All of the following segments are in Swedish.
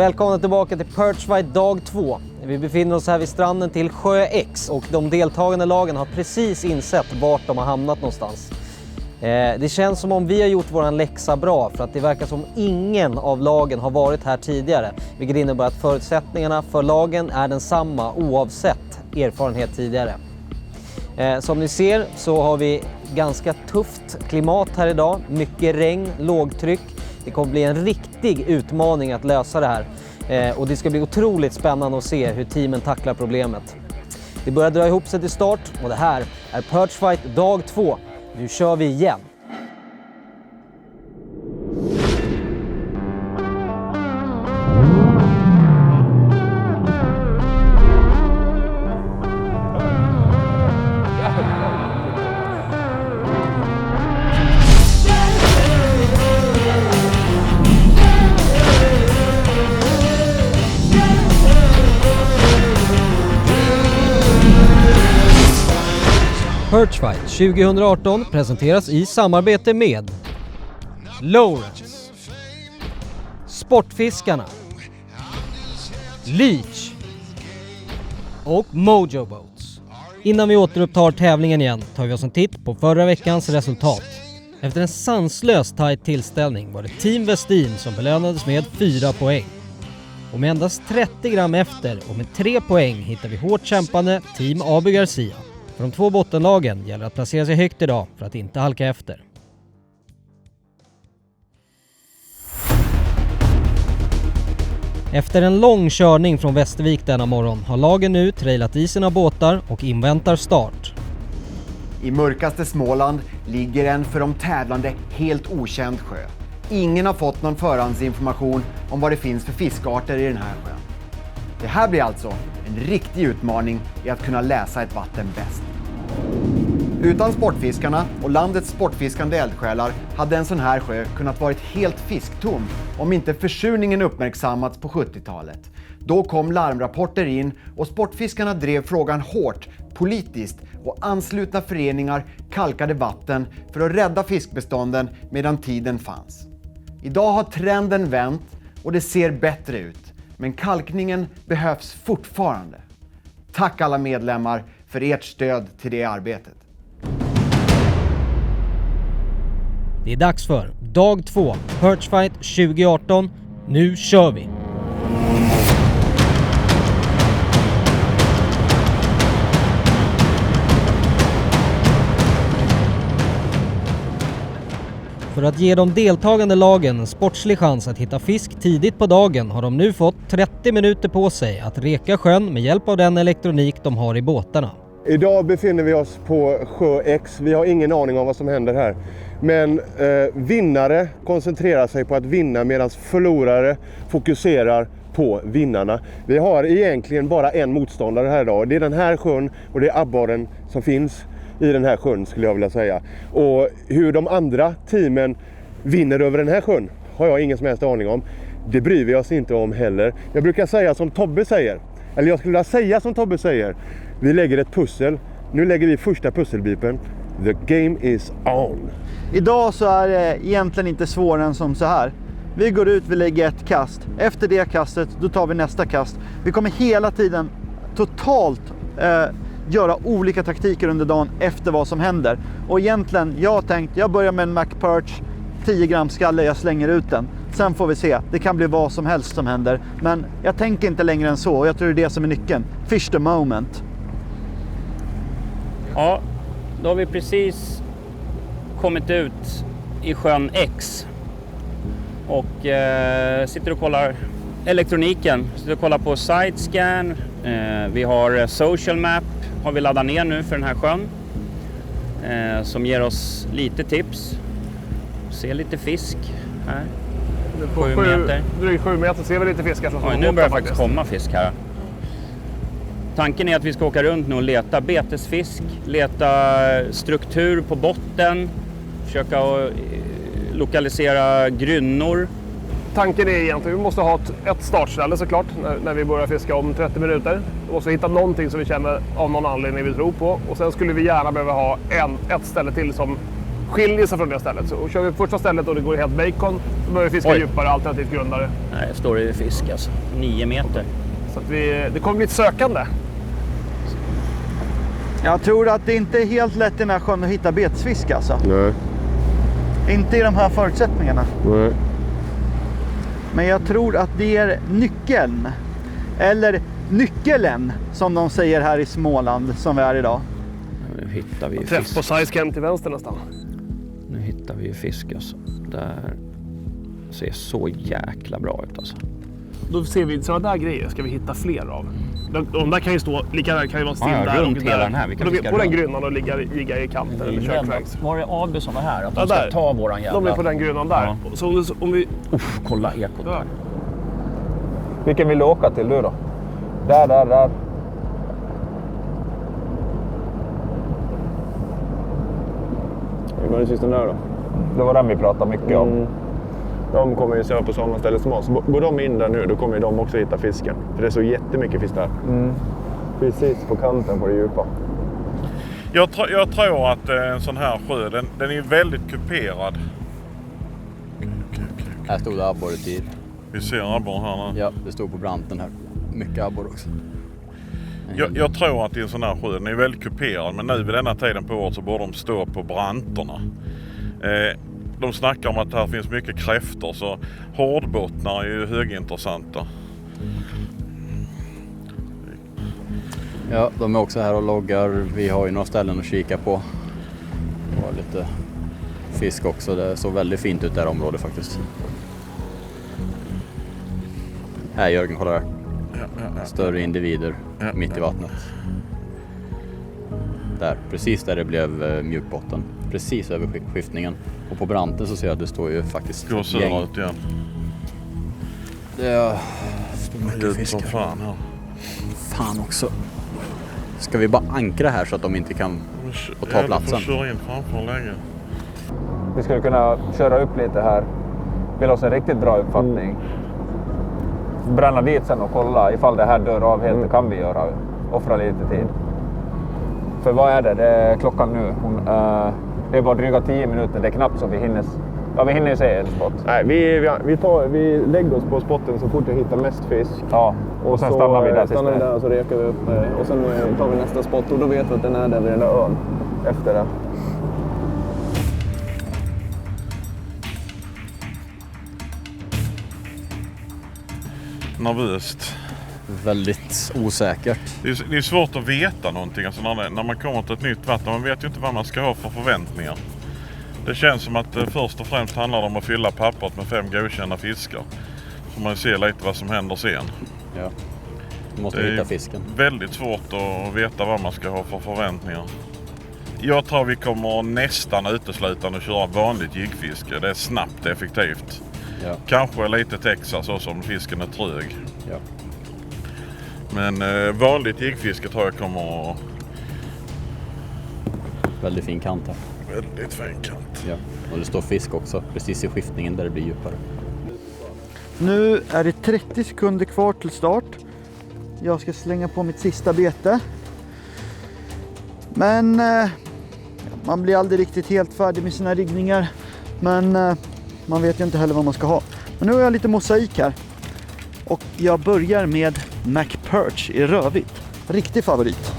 Välkomna tillbaka till Perchfight dag 2. Vi befinner oss här vid stranden till Sjö X och de deltagande lagen har precis insett vart de har hamnat någonstans. Det känns som om vi har gjort våran läxa bra, för att det verkar som ingen av lagen har varit här tidigare. Vilket innebär att förutsättningarna för lagen är densamma oavsett erfarenhet tidigare. Som ni ser så har vi ganska tufft klimat här idag. Mycket regn, lågtryck. Det kommer bli en riktig utmaning att lösa det här. Och det ska bli otroligt spännande att se hur teamen tacklar problemet. Det börjar dra ihop sig till start och det här är Perchfight dag 2. Nu kör vi igen! Perchfight 2018 presenteras i samarbete med Lowrance, Sportfiskarna, Leech och Mojo Boats. Innan vi återupptar tävlingen igen tar vi oss en titt på förra veckans resultat. Efter en sanslös tight tillställning var det Team Westin som belönades med 4 poäng. Och med endast 30 gram efter och med 3 poäng hittar vi hårt kämpande Team Abu Garcia. För de 2 bottenlagen gäller att placera sig högt idag för att inte halka efter. Efter en lång körning från Västervik denna morgon har lagen nu trailat i sina båtar och inväntar start. I mörkaste Småland ligger en för de tävlande helt okänd sjö. Ingen har fått någon förhandsinformation om vad det finns för fiskarter i den här sjön. Det här blir alltså en riktig utmaning i att kunna läsa ett vatten bäst. Utan sportfiskarna och landets sportfiskande eldsjälar hade en sån här sjö kunnat varit helt fisktom om inte försurningen uppmärksammats på 70-talet. Då kom larmrapporter in och sportfiskarna drev frågan hårt politiskt och anslutna föreningar kalkade vatten för att rädda fiskbestånden medan tiden fanns. Idag har trenden vänt och det ser bättre ut, men kalkningen behövs fortfarande. Tack alla medlemmar för ert stöd till det arbetet. Det är dags för dag 2, Perchfight 2018. Nu kör vi! För att ge de deltagande lagen en sportslig chans att hitta fisk tidigt på dagen har de nu fått 30 minuter på sig att reka sjön med hjälp av den elektronik de har i båtarna. Idag befinner vi oss på Sjö X. Vi har ingen aning om vad som händer här. Men vinnare koncentrerar sig på att vinna medan förlorare fokuserar på vinnarna. Vi har egentligen bara en motståndare här idag. Det är den här sjön och det är abborren som finns i den här sjön, skulle jag vilja säga. Och hur de andra teamen vinner över den här sjön har jag ingen som helst aning om. Det bryr vi oss inte om heller. Jag brukar säga som Tobbe säger. Eller jag skulle vilja säga som Tobbe säger. Vi lägger ett pussel. Nu lägger vi första pusselbipen. The game is on. Idag så är det egentligen inte svårare än som så här. Vi går ut, vi lägger ett kast. Efter det kastet, då tar vi nästa kast. Vi kommer hela tiden totalt göra olika taktiker under dagen efter vad som händer. Och egentligen, jag börjar med en McPerch, 10 gram skalle, jag slänger ut den. Sen får vi se, det kan bli vad som helst som händer. Men jag tänker inte längre än så, och jag tror det är det som är nyckeln. Fish the moment. Ja, då har vi precis kommit ut i sjön X. Och sitter och kollar elektroniken. Sitter och kollar på sidescan. Vi har social map har vi laddat ner nu för den här sjön. Som ger oss lite tips. Se lite fisk här. På 7 meter. Drygt 7 meter ser vi lite fiskar som Nu börjar faktiskt komma fisk här. Tanken är att vi ska åka runt nu och leta betesfisk, leta struktur på botten, försöka lokalisera grynnor. Tanken är egentligen att vi måste ha ett startställe såklart när vi börjar fiska om 30 minuter. Vi måste hitta någonting som vi känner av någon anledning vi tror på. Och sen skulle vi gärna behöva ha ett ställe till som skiljer sig från det stället. Så kör vi första stället och det går helt bacon, då börjar vi fiska djupare, alternativt grundare. Nej, det står det fisk alltså. 9 meter. Så att det kommer bli ett sökande. Jag tror att det inte är helt lätt i den här sjön att hitta betesfisk alltså. Nej. Inte i de här förutsättningarna. Nej. Men jag tror att det är nyckeln. Eller nyckelen som de säger här i Småland som vi är idag. Nu hittar vi Träff fisk. på Sizecam till vänster nästan. Nu hittar vi fisk alltså. Där ser så jäkla bra ut alltså. Då ser vi sådana där grejer ska vi hitta fler av. De där kan ju stå, lika där kan ju vara still Ja, där runt och hela där. den här. Vi kan Då fiska på den runt. grynnan och ligga i kanten eller köksvägs. Var det Abu som var här? Att de Ja, ska där. ta våran jävla... De är på den grynnan där. Ja. Så om vi... Kolla ekot där. Vilken vill du åka till du då? Där. Vad är det sista där då? Det var den vi pratade mycket om. De kommer ju söka på samma ställe som oss. Går de in där nu, då kommer de också hitta fisken. För det är så jättemycket fisk där. Precis på kanten på det djupa. Jag tror att en sån här sjö, den är väldigt kuperad. Här stod det abborre tid. Vi ser abborre här nu. Ja, det stod på branten här. Mycket abborre också. Jag tror att i en sån här sjö, den är väldigt kuperad, men nu vid denna tiden på året så borde de stå på branterna. De snackar om att här finns mycket kräftor, så hårdbottnar är ju högintressanta. Ja, de är också här och loggar. Vi har ju några ställen att kika på. Och lite fisk också. Det såg väldigt fint ut det här området faktiskt. Här Jörgen, kolla där. Större individer mitt i vattnet. Där, precis där det blev mjukbotten. Precis över skiftningen. Och på branten så ser jag att det står ju faktiskt Går ett gäng. ut igen. Det står mycket fisk Som här. fan här. Fan också. Ska vi bara ankra här så att de inte kan få ta platsen? Du får köra in framför länge. Vi skulle kunna köra upp lite här. Vill oss en riktigt bra uppfattning. Bränna dit sen och kolla ifall det här dör av helt. Det kan vi göra. Offra lite tid. För vad är det? Det är klockan nu. Det är bara dryga 10 minuter. Det är knappt så vi hinner. Ja, vi hinner ju se en spot. Nej, vi lägger oss på spotten så fort jag hittar mest fisk. Ja, och sen stannar vi där tills stannar vi där och så rekar vi upp. Och sen tar vi nästa spot och då vet vi att den är där vid den där ön. Efter det. Nervöst. Väldigt osäkert. Det är svårt att veta någonting alltså när man kommer till ett nytt vatten. Man vet ju inte vad man ska ha för förväntningar. Det känns som att först och främst handlar det om att fylla pappret med 5 godkända fiskar. Så man ser lite vad som händer sen. Ja. Du måste Det är hitta fisken. väldigt svårt att veta vad man ska ha för förväntningar. Jag tror vi kommer nästan uteslutande att köra vanligt jiggfiske. Det är snabbt, effektivt. Ja. Kanske lite Texas så som fisken är trög. Ja. Men vanligt jiggfiske tror jag kommer att... Väldigt fin kant här. Väldigt fin kant. Ja. Och det står fisk också precis i skiftningen där det blir djupare. Nu är det 30 sekunder kvar till start. Jag ska slänga på mitt sista bete. Men man blir aldrig riktigt helt färdig med sina riggningar. Men man vet ju inte heller vad man ska ha. Men nu har jag lite mosaik här. Och jag börjar med McPerch i rödvitt. Riktig favorit.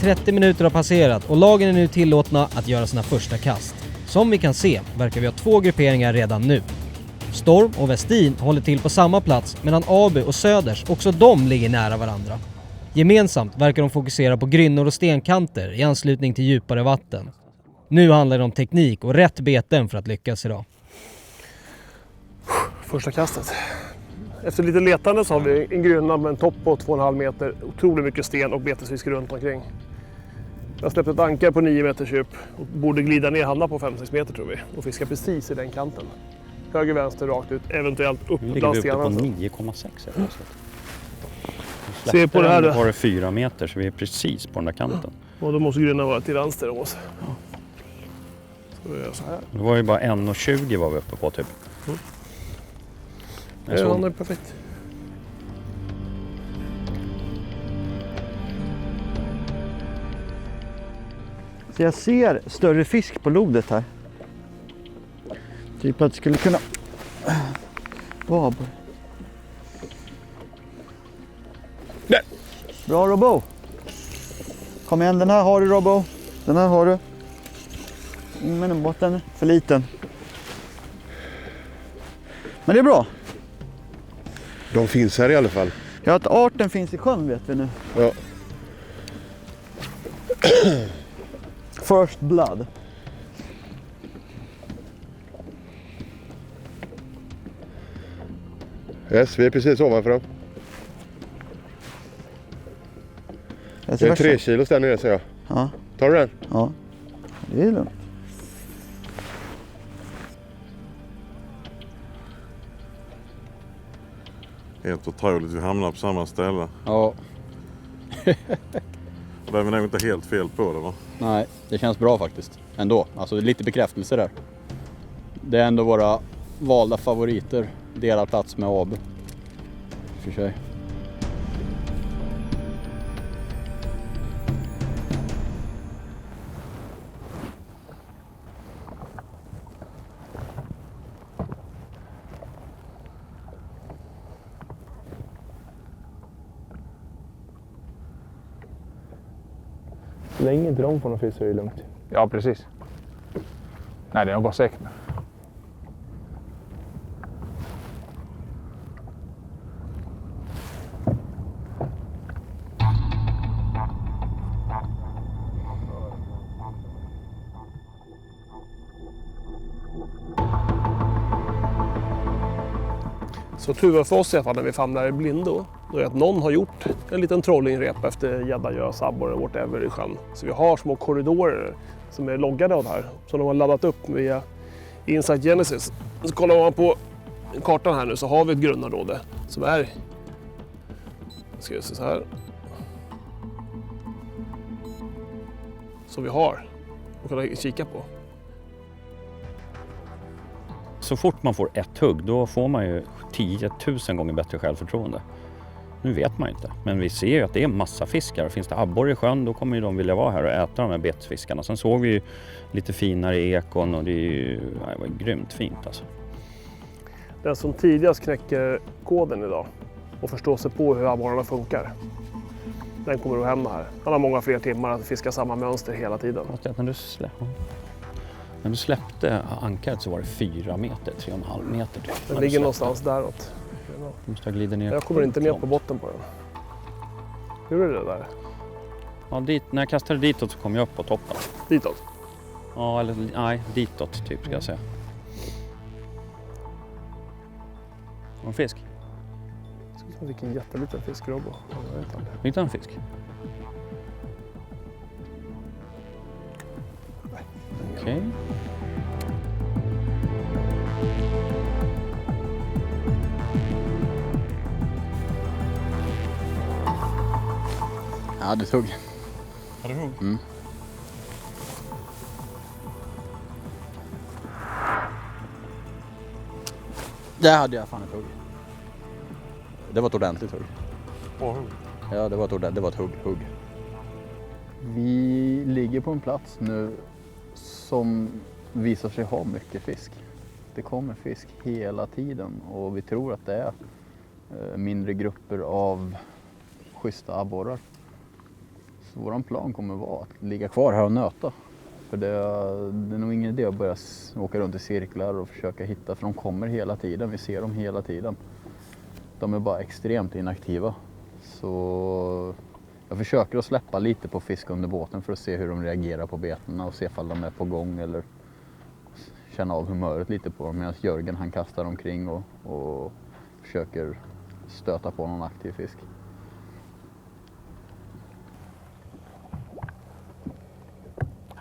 30 minuter har passerat och lagen är nu tillåtna att göra sina första kast. Som vi kan se verkar vi ha 2 grupperingar redan nu. Storm och Westin håller till på samma plats medan Abu och Söders, också de ligger nära varandra. Gemensamt verkar de fokusera på grynnor och stenkanter i anslutning till djupare vatten. Nu handlar det om teknik och rätt beten för att lyckas idag. Första kastet. Efter lite letande så har vi en grynna med en topp på 2,5 meter. Otroligt mycket sten och betesfisk runt omkring. Jag har släppt ett ankar på 9 meters djup och borde glida ner, hamna på 5-6 meter tror vi. Och fiska precis i den kanten. Höger, vänster, rakt ut, eventuellt upp bland stenarna. Nu ligger vi uppe på 9,6. Se på det här. Var det 4 meter så vi är precis på den där kanten. Och då måste grynnan vara till vänster om oss. Så vi gör så här. Det var ju bara 1,20 var vi uppe på typ. Det är perfekt. Så jag ser större fisk på lodet här. Typ att det skulle kunna vara abborre. Bra Robbo. Kom igen, den här har du Robbo. Den här har du. Men den botten är för liten. Men det är bra. De finns här i alla fall. Ja, att arten finns i sjön vet vi nu. Ja. First blood. Yes, vi är precis ovanför dem. Det är 3 kilo där nere, säger jag. Ja. Tar du den? Ja, det är lugnt. Helt otroligt, vi hamnar på samma ställe. Ja, Det är vi nog inte helt fel på det va? nej, det känns bra faktiskt. Ändå, alltså lite bekräftelse där. Det är ändå våra valda favoriter. Delar plats med AB. För sig. Så länge inte de får någon fisk så är det lugnt. Ja, precis. Nej, det är nog bara säkert. Så tur för oss i alla fall när vi famlar i blindo, då är att någon har gjort en liten trollingrep efter gädda, gös, abborre, whatever i sjön. Så vi har små korridorer som är loggade av det här, som de har laddat upp via Insight Genesis. Så kollar man på kartan här nu så har vi ett grundområde som är, ska vi se så här, som vi har och kan kika på. Så fort man får ett hugg, då får man ju 10 000 gånger bättre självförtroende. Nu vet man ju inte, men vi ser ju att det är massa fiskar. Finns det abborre i sjön, då kommer ju de vilja vara här och äta de här betesfiskarna. Sen såg vi ju lite finare ekon och det var grymt fint alltså. Den som tidigast knäcker koden idag och förstår sig på hur abborrarna funkar, den kommer att hända här. Han har många fler timmar att fiska samma mönster hela tiden. När du släppte ankaret så var det 4 meter, 3,5 meter. Den ligger någonstans däråt. Måste jag glida ner. Jag kommer inte ner på botten på den. Hur är det där? Ja, när jag kastade ditåt så kom jag upp på toppen. Ditåt? Ja, eller nej, ditåt typ ska jag säga. Var en fisk? Vilken jätteliten fisk, Robbo. Hittade en fisk? Okej. Ja, det tog. Har du hugg? Mm. Där hade jag fan ett hugg. Det var ett ordentligt hugg. Bra hugg. Ja, det var ett hugg. Vi ligger på en plats nu som visar sig ha mycket fisk. Det kommer fisk hela tiden och vi tror att det är mindre grupper av schyssta abborrar. Så våran plan kommer vara att ligga kvar här och nöta. För det är nog ingen idé att börja åka runt i cirklar och försöka hitta, för de kommer hela tiden. Vi ser dem hela tiden. De är bara extremt inaktiva. Så jag försöker att släppa lite på fisk under båten för att se hur de reagerar på betena och se ifall de är på gång eller känna av humöret lite på dem. Medan Jörgen han kastar omkring och försöker stöta på någon aktiv fisk.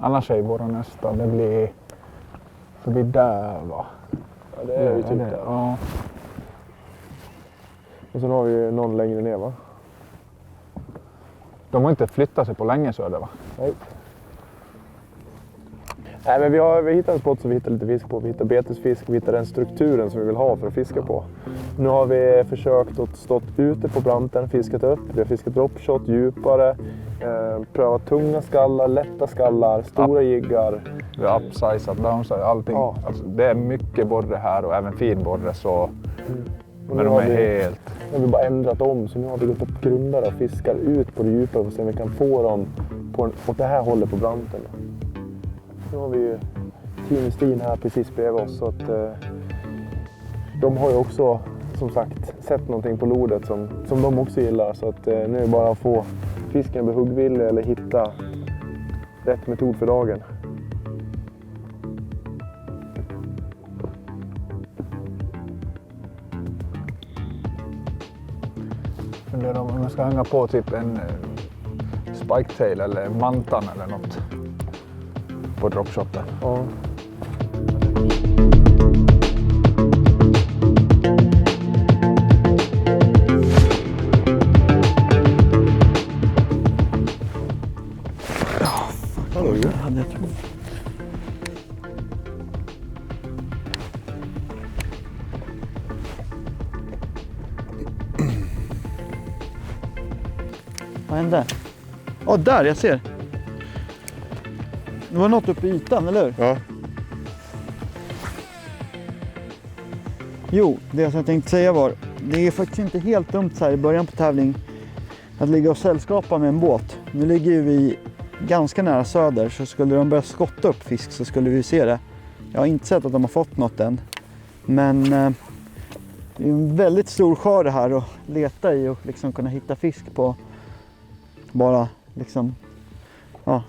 Annars är våra nästa, det blir förbi där va? Ja, det är ju typ där. Ja. Och sen har vi ju någon längre ner va? De har inte flyttat sig på länge så är det va? Nej. Nej, men vi har hittat en spot som vi hittar lite fisk på. Vi hittar betesfisk, vi hittar den strukturen som vi vill ha för att fiska på. Nu har vi försökt att stå ute på branten, fiskat upp. Vi har fiskat dropshot djupare, prövat tunga skallar, lätta skallar, stora jiggar. Vi har upsizat, downsizat, allting. Ja. Alltså, det är mycket borre här och även fin borre. Så... Och Men nu de har är helt... Nu har vi bara ändrat om, så nu har vi gått upp grundare och fiskar ut på det djupa för att se om vi kan få dem åt det här hållet på branten. Nu har vi ju Team Steen här precis bredvid oss, så att de har ju också som sagt sett någonting på lodet som de också gillar, så att nu är det bara att få fisken med huggville eller hitta rätt metod för dagen. Funderar om jag ska hänga på typ en spiketail eller mantan eller något på dropshoten. Ja. Vad hände? Ja, där, jag ser. Det var något uppe i ytan, eller hur? Ja. Jo, det jag tänkte säga var, det är faktiskt inte helt dumt så här i början på tävling att ligga och sällskapa med en båt. Nu ligger ju vi ganska nära söder, så skulle de börja skotta upp fisk så skulle vi se det. Jag har inte sett att de har fått något än. Men det är en väldigt stor skör det här att leta i och liksom kunna hitta fisk på bara liksom, ja,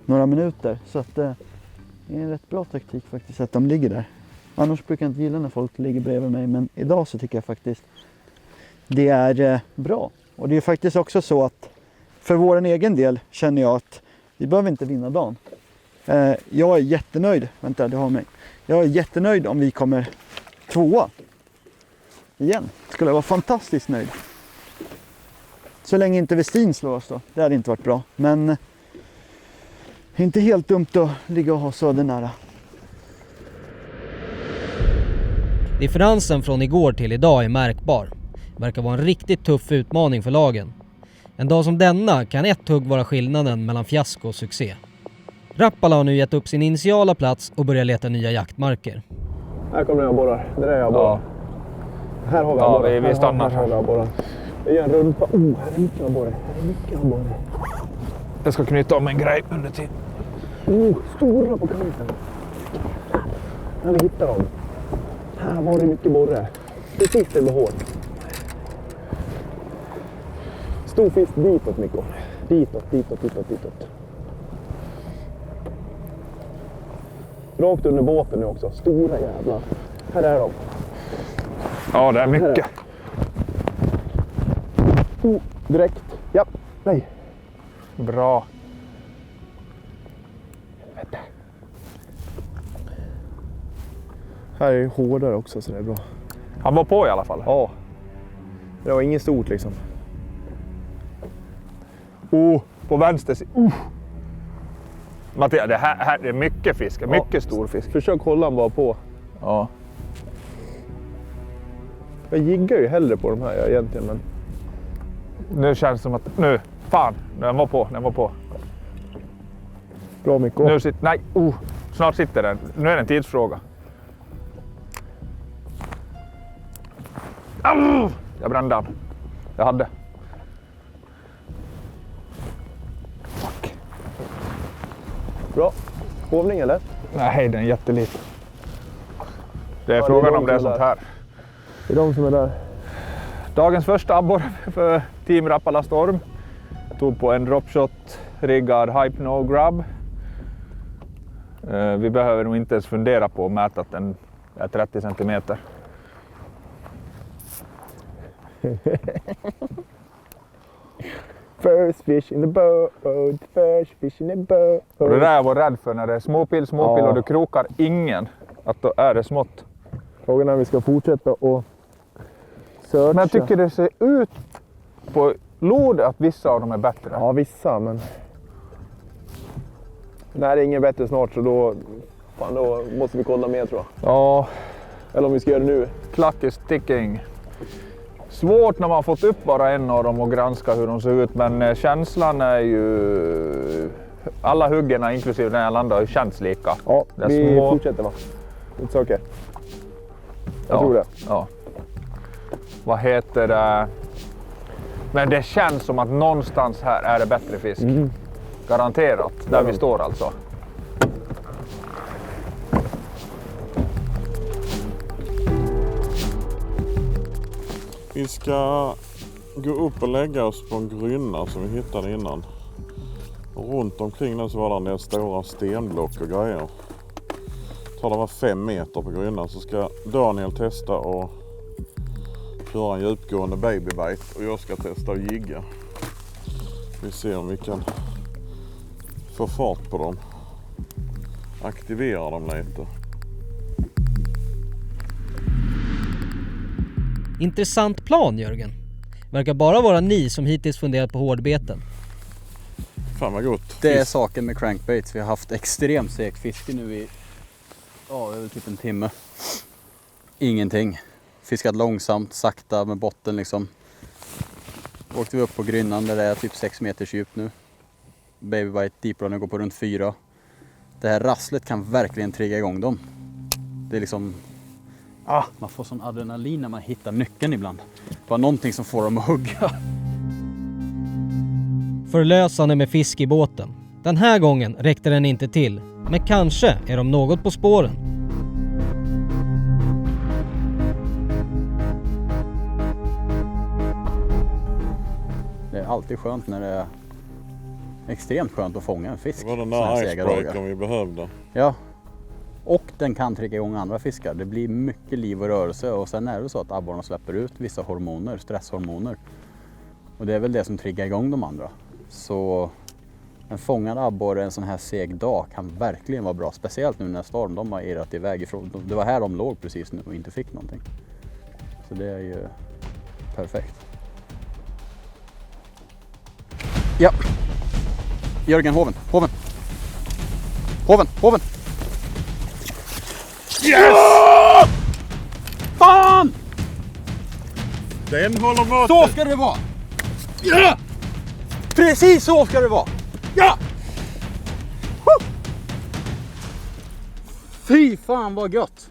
några minuter. Så att det är en rätt bra taktik faktiskt att de ligger där. Annars brukar jag inte gilla när folk ligger bredvid mig, men idag så tycker jag faktiskt det är bra. Och det är faktiskt också så att för vår egen del känner jag att vi behöver inte vinna dagen. Jag är jättenöjd, vänta det har mig. Jag är jättenöjd om vi kommer tvåa. Igen, skulle jag vara fantastiskt nöjd. Så länge inte Westin slår oss då, det hade inte varit bra. Men det är inte helt dumt att ligga och ha söder nära. Differensen från igår till idag är märkbar. Det verkar vara en riktigt tuff utmaning för lagen. En dag som denna kan ett hugg vara skillnaden mellan fiasko och succé. Rappala har nu gett upp sin initiala plats och börjar leta nya jaktmarker. Här kommer jag borrar. Det är jag borrar. Ja. Här har vi Ja, vi stannar här. Har borrar. Jag gör en rumpa. Här är mycket borrar. Här är mycket borrar. Jag ska knyta om en grej under tiden. Stora på kanten. Här vi hittar dem. Här var det mycket borrar. Precis det med hår. Stor fisk ditåt, Mikko. Ditåt. Rakt under båten nu också. Stora jävlar. Här är de. Ja, det är mycket. Direkt. Ja, nej. Bra. Här är det hårdare också, så det är bra. Han var på i alla fall. Ja. Det var inget stort liksom. På vänster sida. Mattias, det här är mycket fisk. Mycket stor fisk. Försök hålla han bara på. Ja. Jag giggar ju hellre på de här egentligen, men... Nu känns det som att... Nu! Fan! Den var på. Bra Mikko. Nu sitter... Nej! Snart sitter den. Nu är det en tidsfråga. Jag brände den. Jag hade. Fuck. Bra. Hovning eller? Nej, den är jätteliten. Det är frågan om det är sånt här. Det är de som är där. Dagens första abborre för Team Rapala Storm. Tog på en dropshot riggad Hype No Grub. Vi behöver nog inte ens fundera på att mäta att den är 30 centimeter. First fish in the boat, first fish in the boat. Och det där jag var rädd för när det är småpill Ja. och du krokar ingen. Att då är det smått. Frågan är om vi ska fortsätta och searcha. Men jag tycker det ser ut på lod att vissa av dem är bättre. Ja, vissa, men... När det är ingen bättre snart så då måste vi kolla mer tror jag. Ja. Eller om vi ska göra det nu. Clock is ticking. Svårt när man har fått upp bara en av dem och granska hur de ser ut, men känslan är ju... Alla huggen, inklusive när jag landar, känns lika. Ja, vi fortsätter va? It's okay. Jag tror det. Ja. Vad heter det? Men det känns som att någonstans här är det bättre fisk. Garanterat, där vi står alltså. Vi ska gå upp och lägga oss på en grynna som vi hittade innan. Och runt omkring den så var det en del stora stenblock och grejer. Jag tror det var 5 meter på grynnan, så ska Daniel testa och köra en djupgående babybite och jag ska testa att jigga. Vi ser om vi kan få fart på dem. Aktivera dem lite. Intressant plan, Jörgen. Verkar bara vara ni som hittills funderat på hårdbeten. Fan vad gott. Det är saken med crankbaits. Vi har haft extremt segt fiske nu i typ en timme. Ingenting. Fiskat långsamt, sakta med botten liksom. Åkte vi upp på grynnan där det är typ 6 meters djup nu. Babybite deeprunner går på runt 4. Det här rasslet kan verkligen trigga igång dem. Det är liksom... man får sån adrenalin när man hittar nyckeln ibland. Bara någonting som får dem att hugga. Förlösande med fisk i båten. Den här gången räckte den inte till. Men kanske är de något på spåren. Det är alltid skönt när det är extremt skönt att fånga en fisk. Det var den där icebreakern vi behövde. Ja. Och den kan trigga igång andra fiskar. Det blir mycket liv och rörelse. Och sen är det så att abborrarna släpper ut vissa hormoner, stresshormoner. Och det är väl det som triggar igång de andra. Så en fångad abborre en sån här seg dag kan verkligen vara bra. Speciellt nu när storm, de har irrat iväg ifrån. Det var här de låg precis nu och inte fick någonting. Så det är ju perfekt. Ja. Jörgen, hoven. Yes! Fan! Den håller måttet. Så ska det vara! Ja! Precis så ska det vara! Ja! Fy fan vad gött!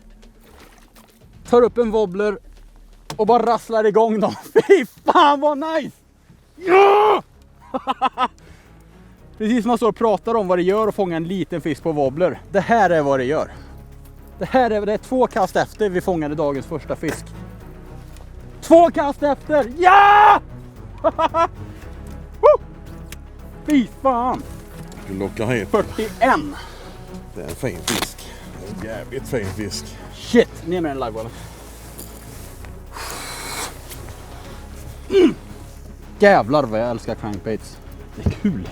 Tar upp en wobbler och bara rasslar igång dem. Fy fan vad nice! Ja! Precis som man står och pratar om vad det gör att fånga en liten fisk på wobbler. Det här är vad det gör. Det är 2 kast efter vi fångade dagens första fisk. 2 kast efter! Ja! Fy fan! Du lockar hit. 41! Det är en fin fisk. En jävligt fin fisk. Shit! Ner med den livebollen. Jävlar vad jag älskar crankbaits. Det är kul.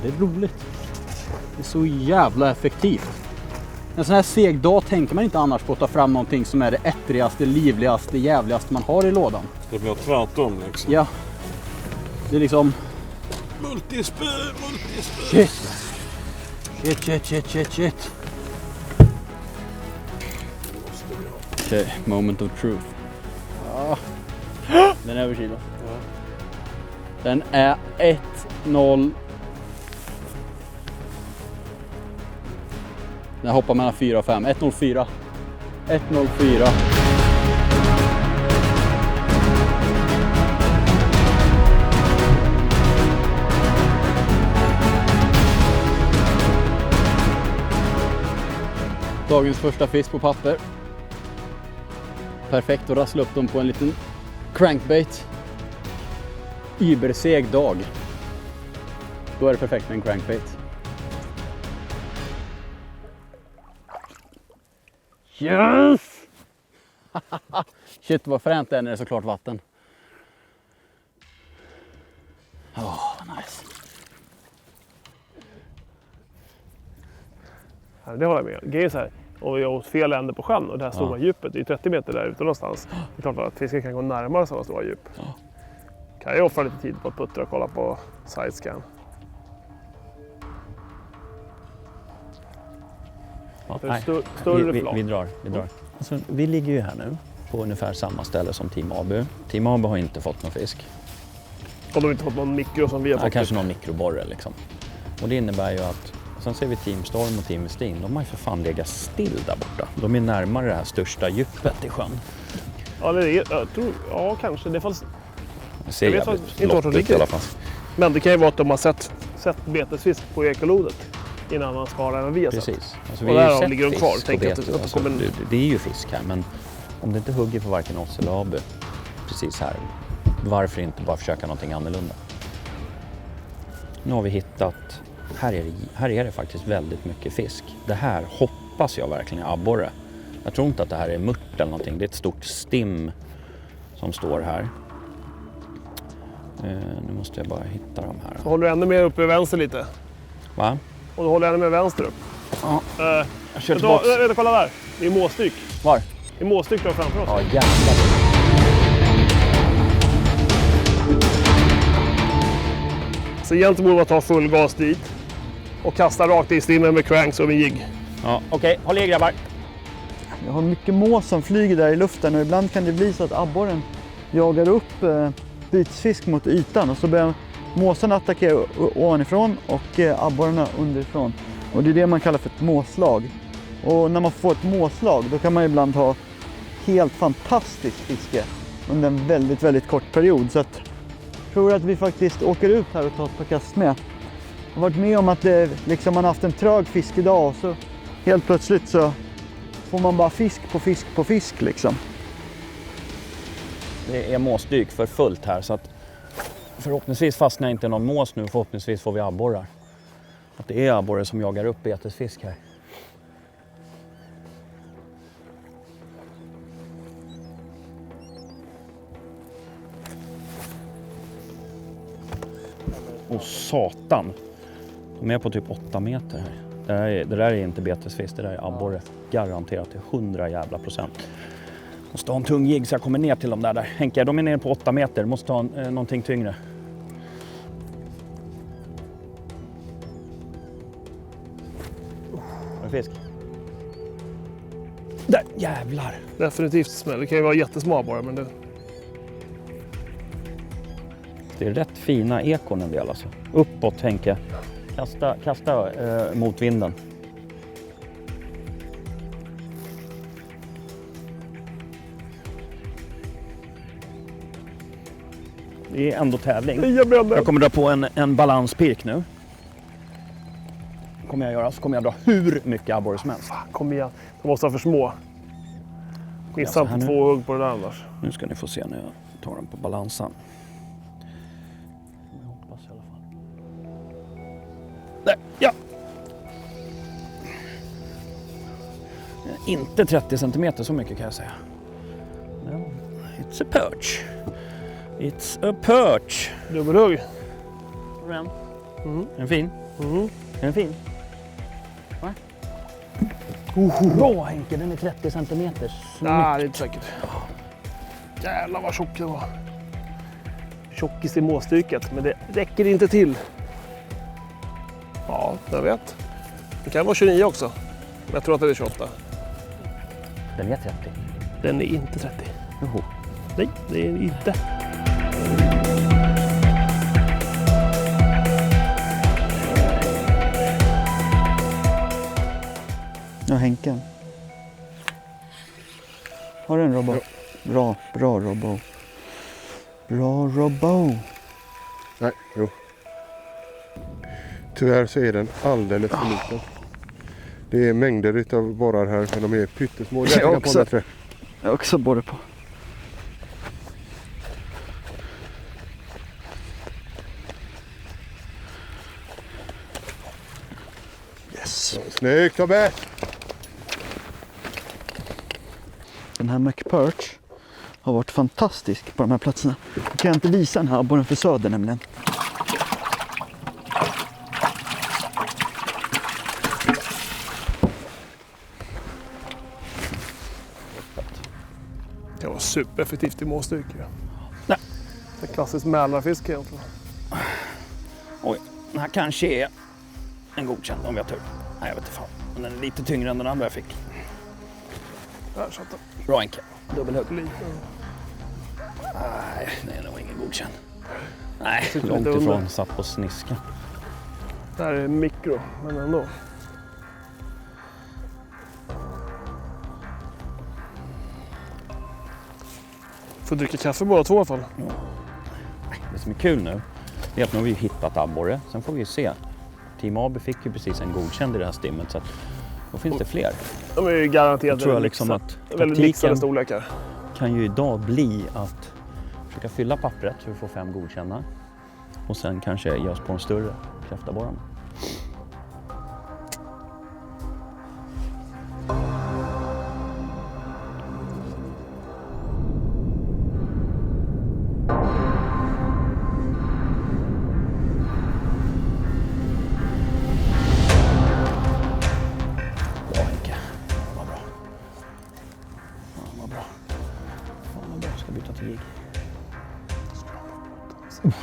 Det är roligt. Det är så jävla effektivt. En sån här seg dag tänker man inte annars på att ta fram någonting som är det ettrigaste, livligaste, jävligaste man har i lådan. Det blir tvärtom liksom. Ja. Det är liksom... Multispö. Shit. Okej, moment of truth. Ja. Den är över kilo. Ja. Den är 1-0. Den hoppar mellan 4 och 5. 1-0-4. 1-0-4. Dagens första fisk på papper. Perfekt att rassla upp dem på en liten crankbait. Überseg dag. Då är det perfekt med en crankbait. Yes! Shit vad fränt det är när det är så klart vatten. Nice. Det håller jag med. Grejen är så här, om vi är åt fel ände på sjön och det här stora djupet, det är 30 meter där ute någonstans. Det är klart att fisken kan gå närmare sådana stora djup. Kan jag offra lite tid på att puttra och kolla på sidescan. För nej. större vi flak. drar. Alltså, vi ligger ju här nu på ungefär samma ställe som Team Abu. Team Abu har inte fått någon fisk. Och de har inte fått någon mikro som vi har fått. Kanske någon mikroborre liksom. Och det innebär ju att, sen ser vi Team Storm och Team Westin, de har ju för fan legat still där borta. De är närmare det här största djupet i sjön. Ja, det är, jag tror, ja kanske. Det fanns, Det ser jag vet jävligt inte vart de blått ut ligger. i alla fall. Men det kan ju vara att de har sett betesfisk på ekolodet innan man sparar även vi har sett. Precis. Alltså, Och vi har ju där sett ligger de kvar. fisk Tänk och att vet, det alltså, kommer en... det är ju fisk här, men om det inte hugger på varken oss eller Abu precis här, varför inte bara försöka någonting annorlunda? Nu har vi hittat, här är det faktiskt väldigt mycket fisk. Det här hoppas jag verkligen är abborre. Jag tror inte att det här är mört eller någonting, det är ett stort stim som står här. Nu måste jag bara hitta de här. Så håller du ännu mer uppe i vänster lite. Va? Och du håller ännu mer vänster upp. Ja. Jag kör tillbaks. Vänta, kolla där. Det är måstyck. Var? Det är måstyck där framför oss. Ja, jävlar. Så egentligen borde man ta full gas dit. Och kasta rakt i stimmen med cranks och med jigg. Ja, okej. Håll i grabbar. Jag har mycket mås som flyger där i luften och ibland kan det bli så att abborren jagar upp bytesfisk mot ytan och så börjar måsarna attackera ovanifrån och abborrarna underifrån. Och det är det man kallar för ett måslag. Och när man får ett måslag då kan man ibland ha helt fantastiskt fiske under en väldigt, väldigt kort period. Så att jag tror att vi faktiskt åker ut här och tar ett par kast med. Jag har varit med om att det, liksom, man har haft en trög fiskedag och så helt plötsligt så får man bara fisk på fisk på fisk liksom. Det är måsdyk för fullt här så att förhoppningsvis fastnar inte någon mås nu, förhoppningsvis får vi abborrar. Att det är abborre som jagar upp betesfisk här. Åh satan! De är på typ 8 meter här. Det där är inte betesfisk, det där är abborre. Garanterat till 100 jävla procent. Måste ha en tung jigg så jag kommer ner till dem där. Henke, de är nere på 8 meter. Måste ha någonting tyngre. Har du fisk? Där, jävlar! Definitivt smäll. Det kan ju vara jättesmå bara, men det... Det är rätt fina ekon en del alltså. Uppåt Henke. Kasta mot vinden. Det är ändå tävling. Jag kommer dra på en balanspirk nu. Kommer jag göra, så kommer jag dra hur mycket abborre som helst. Kom igen, de måste vara för små. Missa inte 2 hugg på det där annars. Nu ska ni få se när jag tar den på balansen. Jag hoppas i alla fall. Där, ja! Inte 30 centimeter så mycket kan jag säga. Men it's a perch. It's a perch. Dubbelhugg. Är den fin? Är den fin? Va? Bra Henke, den är 30 centimeter. Nej, det är inte säkert. Jävlar vad tjock det var. Tjockis i måstycket, men det räcker inte till. Ja, jag vet. Det kan vara 29 också. Men jag tror att det är 28. Den är 30. Den är inte 30. Joho. Nej, det är inte. Ja, Henke. Har du en Robbo? Ja. Bra Robbo. Bra Robbo. Nej, jo. Tyvärr så är den alldeles för liten. Det är mängder av borrar här, men de är pyttesmå. Jag har också borrar på. Yes. Snyggt Tobbe! Den här McPerch har varit fantastisk på de här platserna. Jag kan inte visa den här abborren för söder nämligen. Det var supereffektivt i måstycke. Nej. Det är klassisk mälarfisk egentligen. Oj, den här kanske är en godkänd om vi har tur. Nej, jag vet inte fan. Den är lite tyngre än den andra jag fick. Där satt den. Bra Henke. Dubbelhugg. Nej, det är nog ingen godkänd. Nej, långt ifrån. Satt på sniskan. Det här är mikro, men ändå. Får dricka kaffe båda två i alla fall. Ja. Det som är kul nu är att nu har vi hittat abborre. Sen får vi se. Team AB fick ju precis en godkänd i det här stimmet så att då finns det fler. De är ju garanterat tror jag liksom att väldigt mixade storlekar. Kan ju idag bli att försöka fylla pappret så vi får 5 godkända. Och sen kanske ge oss på en större kräftabborre.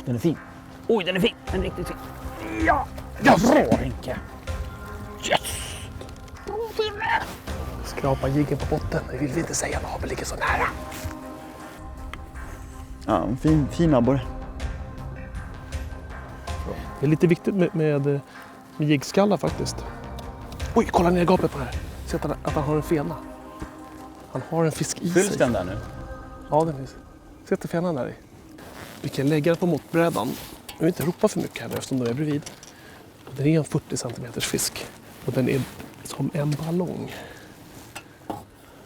Den är fin. Oj, den är fin. Den är riktigt fin. Ja! Bra Henke. Yes! Bra Firre! Skrapa jiggen på botten. Det vill vi inte säga när Abel ligger så nära. Ja, fin abborre. Det är lite viktigt med jiggskallar faktiskt. Oj, kolla ner gapet på det här. Se att han har en fena. Han har en fisk i sig. Fylls den där nu? Ja, den finns. Se att fenan där i. Vi kan lägga den på måttbrädan. Jag vill inte ropa för mycket här eftersom de är bredvid. Den är en 40 cm fisk. Och den är som en ballong.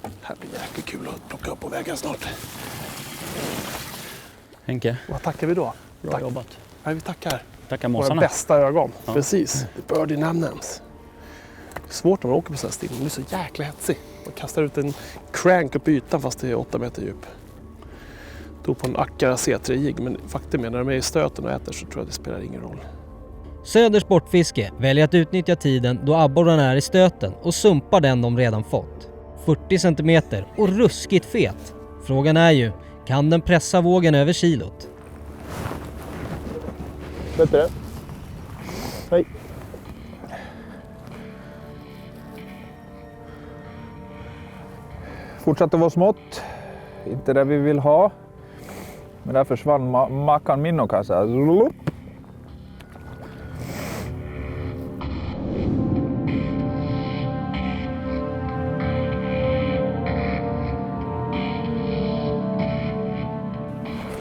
Det här blir jäkligt kul att plocka upp på vägen snart. Henke. Vad tackar vi då? Bra jobbat. Nej, vi tackar. Tackar Våra måsarna. bästa ögon. Ja. Precis. The birdie nam-nams. Svårt när man åker på sån här stim. Den är så jäkla hetsig. Man kastar ut en crank upp i ytan fast det är 8 meter djup. Tog på en Akara C3-jigg, men faktum är när de är i stöten och äter så tror jag det spelar ingen roll. Söder Sportfiske väljer att utnyttja tiden då abborrarna är i stöten och sumpar den de redan fått. 40 cm och ruskigt fet. Frågan är ju, kan den pressa vågen över kilot? Bättre. Hej. Fortsatte vara smått. Inte det vi vill ha. Men där försvann Makan Minnokassa.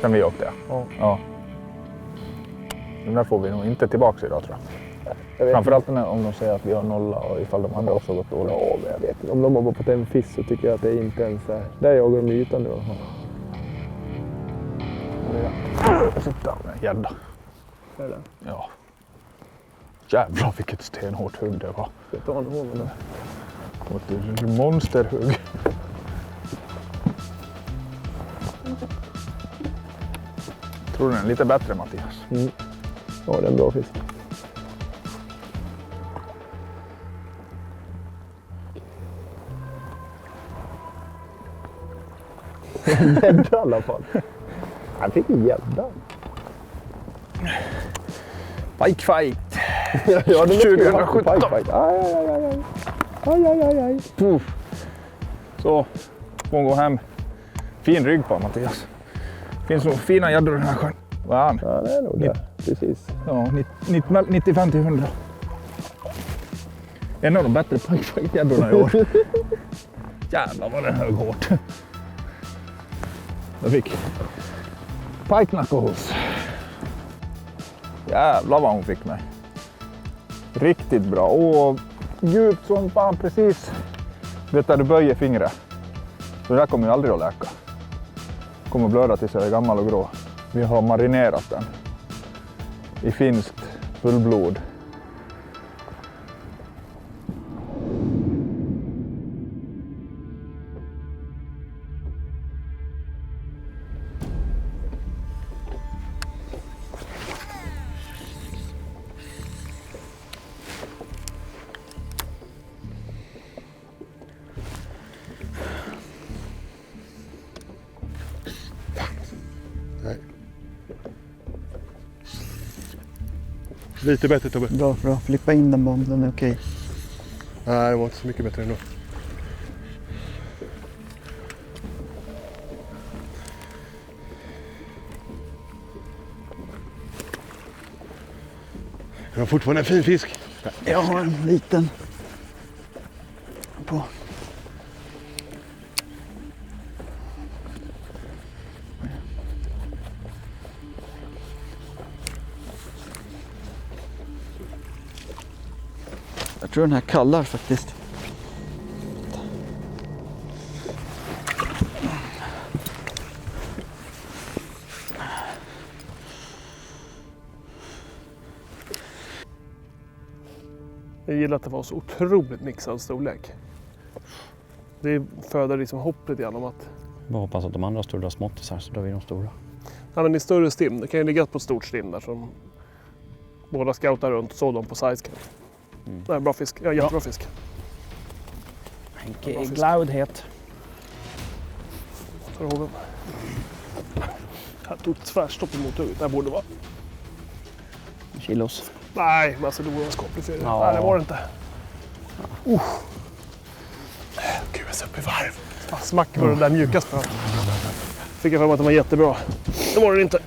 Sen vi åkte, ja. Den där får vi nog inte tillbaka idag tror jag. Framförallt om de säger att vi har nolla och ifall de andra också gått dåligt. Ja, jag vet inte. Om de har på en fisk så tycker jag att det är inte ens är. Där jagar de ytan nu. Jag sitter med en gädda. Är det? Ja. Jävlar vilket stenhårt hugg det var. Jag tar honom där. Ett monsterhugg. Tror du den är lite bättre Mattias? Mm. Ja, det är en bra fisk. En gädda i alla fall. Han fick en gädda. Pike fight. Ja, det 2017. Pike fight. Aj. Puff. Så, får gå hem. Fin rygg på Mattias. Finns nog fina gäddor i den här sjön. Vad är han? Ja, det är nog det. Precis. Ja, 95-100. En av de bättre pike fight-gäddorna i år. Jävlar vad den högg hårt. Jag fick pike knuckles. Jävlar vad hon fick mig. Riktigt bra. Åh, djupt som fan precis. Vet du, du böjer fingret. Så det där kommer ju aldrig att läka. Kommer blöda tills jag är gammal och grå. Vi har marinerat den i finskt fullblod. Lite bättre Tobbe. Bra. Flippa in den bomben, den är okej. Nej, det var inte så mycket bättre ändå. Det var fortfarande en fin fisk. Jag har en liten på. Jag tror den här kallar faktiskt. Jag gillar att det var så otroligt mixad storlek. Det föder liksom hoppet igen om att... Jag hoppas att de andra stora småttisar så drar vi de stora. Ja, men det är större stim. Det kan ju ligga på ett stort stim där som båda scoutar runt och såg dem på sidescan. Det är bra fisk. Ja, jättebra fisk. Henke är glad-het. Tar hoven. Här tog tvärstopp emot huvudet. Det här borde vara... Kilos. Nej, men alltså det vore en skaplig fyra. Ja. Nej, det var det inte. Gud, jag ser upp i varv. Smack var den där mjuka spön. Fick jag för mig att den var jättebra. Det var den inte.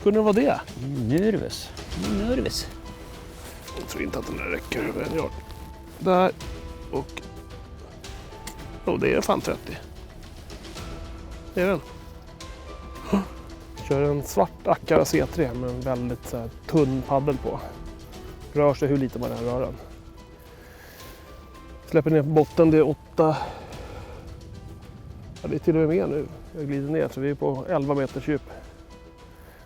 Kunde det vara det? Nervös. Nervös. Jag tror inte att den där räcker. Ja. Där och... det är fan 30. Det är den. Kör en svart Akara C3 med en väldigt så här, tunn paddel på. Rör sig hur lite man än rör den. Släpper ner på botten, det är 8... Ja, det är till och med mer nu. Jag glider ner så vi är på 11 meters djup.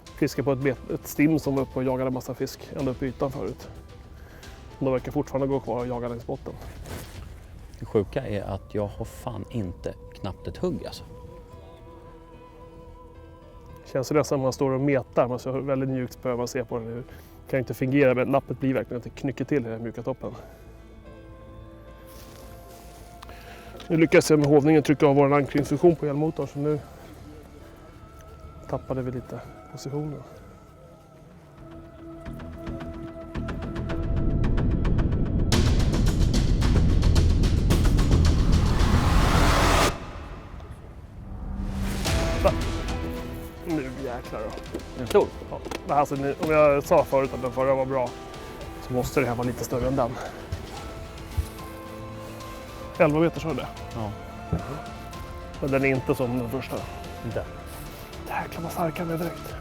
Fiskar på ett stim som var uppe och jagade en massa fisk ända upp i ytan förut. De verkar fortfarande gå kvar och jaga längs botten. Det sjuka är att jag har fan inte knappt ett hugg alltså. Känns det nästan som man står och metar. Man ser väldigt mjukt spö, man ser på den. Det kan inte fungera, men nappet blir verkligen att det knycker till i den mjuka toppen. Nu lyckas jag med hovningen trycka av vår ankringsfunktion på elmotorn, så nu tappade vi lite positionen. Nu jäklar då. Den stor? Ja. Alltså, om jag sa förut att den förra var bra så måste det här vara lite större än den. 11 meter sa det. Ja. Men den är inte som den första. Inte? Jäklar vad stark den är direkt.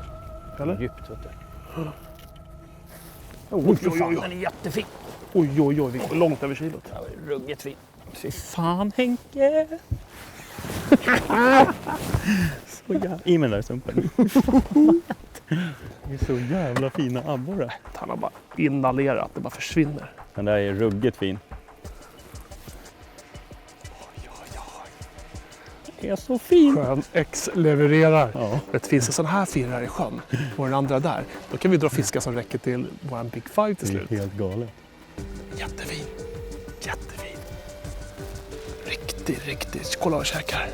Eller? Djupt vet du. Oj, oj, oj. Den är jättefin. Oj, oj, oj. Vi går långt över kilot. Ja, ruggigt fin. Fy fan Henke! Så jävla... I med den där sumpen. Det är så jävla fina abborre. Han har bara inhalerat, det bara försvinner. Den där är ruggigt fin. Det är så fin. Sjön X levererar. Ja. Det finns en sån här fin här i sjön och den andra där. Då kan vi dra fiskar som räcker till vår Big Five till slut. Det är helt galet. Jättefin. Jättefin. Riktigt. Kolla vad käkar.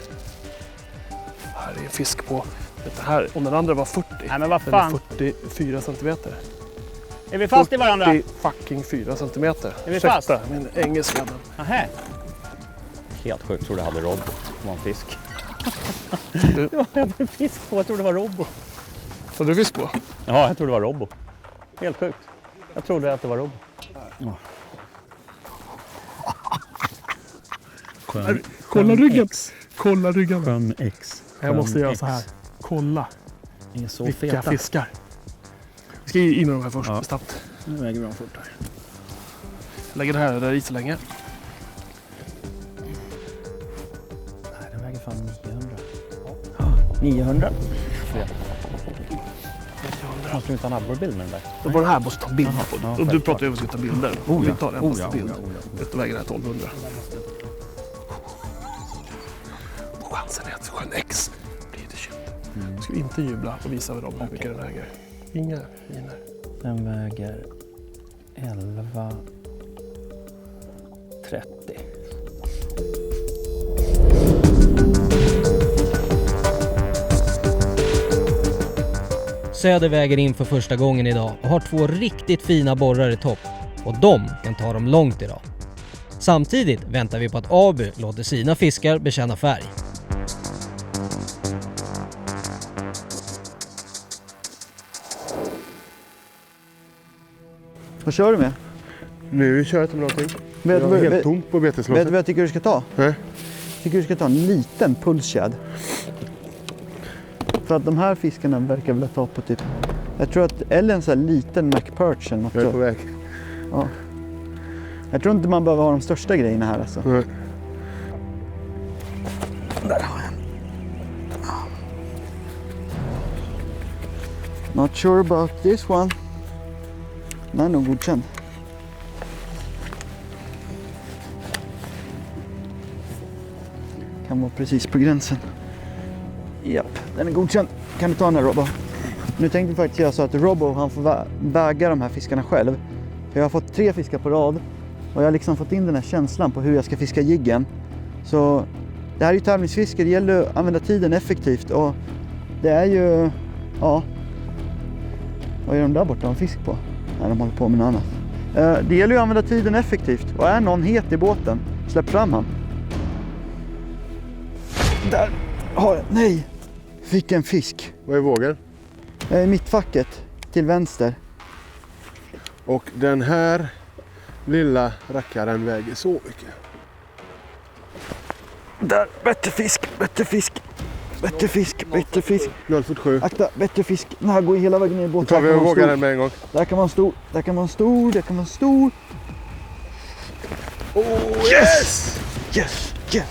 Här är en fisk på... Det här, om den andra var 40. Nej men vad Den fan. är 44 centimeter. Är vi fast i varandra? 40 fucking 4 centimeter. Är vi fast? Ursäkta, min engelska. Nähä. Helt sjukt. Jag trodde jag hade robot. Det var en fisk. Du, Det var en fisk på. Jag trodde det var robot. tar du fisk på? Ja, jag trodde det var robot. Helt sjukt. Jag trodde att det var robot. Ja. Kolla ryggen. Kolla ryggen. Sjön X. Jag måste göra så här. Kolla Det är så vilka feta. fiskar. Vi ska in med de här först. Ja. Snabbt. Nu väger vi dem fort här. Jag lägger det här där i så länge. Nej, den väger fan 900. 900? Måste du inte ha en abborrbild med den där? Det var den här måste ta bild på. Ja, Och du självklart. pratar ju om att vi ska ta bilder. Oh, Vi ja. tar en Oh, måste ja, bild. oh, ja, oh, ja. Vet du, väger det här 1200. Och chansen är att sjön X blir det köpt. Ska vi inte jubla och visa dem hur mycket den väger. Inga miner. Den väger 11,30. Söder väger in för första gången idag och har 2 riktigt fina borrar i topp. Och de kan ta dem långt idag. Samtidigt väntar vi på att Abu låter sina fiskar bekänna färg. Vad kör du med? Nu kör jag inte med någonting. Vet Jag är helt tomt på beteslåset. Vet du vad jag tycker du ska ta? Nej. Jag tycker du ska ta en liten pulstjäd. För att de här fiskarna verkar vilja ta på typ... Jag tror att, eller en sån här liten McPerch eller något. Jag är på väg. Ja. Jag tror inte man behöver ha de största grejerna här alltså. Nej. Där har jag en. Not sure about this one. Den är nog godkänd. Kan vara precis på gränsen. Japp, den är godkänd. Kan du ta den här, Robbo? Nu tänkte vi faktiskt göra så att Robbo han får väga de här fiskarna själv. För jag har fått 3 fiskar på rad. Och jag har liksom fått in den här känslan på hur jag ska fiska jiggen. Så det här är ju tävlingsfiske. Det gäller att använda tiden effektivt. Och det är ju... Ja. Vad är de där borta? Har de fisk på? Nej, de håller på med något annat. Det gäller ju att använda tiden effektivt. Och är någon het i båten, släpp fram han. Där har jag... Nej! Fick en fisk. Vad är vågen? Mittfacket till vänster. Och den här lilla rackaren väger så mycket. Där, bättre fisk, bättre fisk. Bättre fisk, bättre fisk. 0,47. Akta, bättre fisk. Den här går hela vägen ner i båten. Då tar vi och vågar den med en gång. Där kan man stor, där kan man stor, där kan man stor. Oh yes! Yes, yes.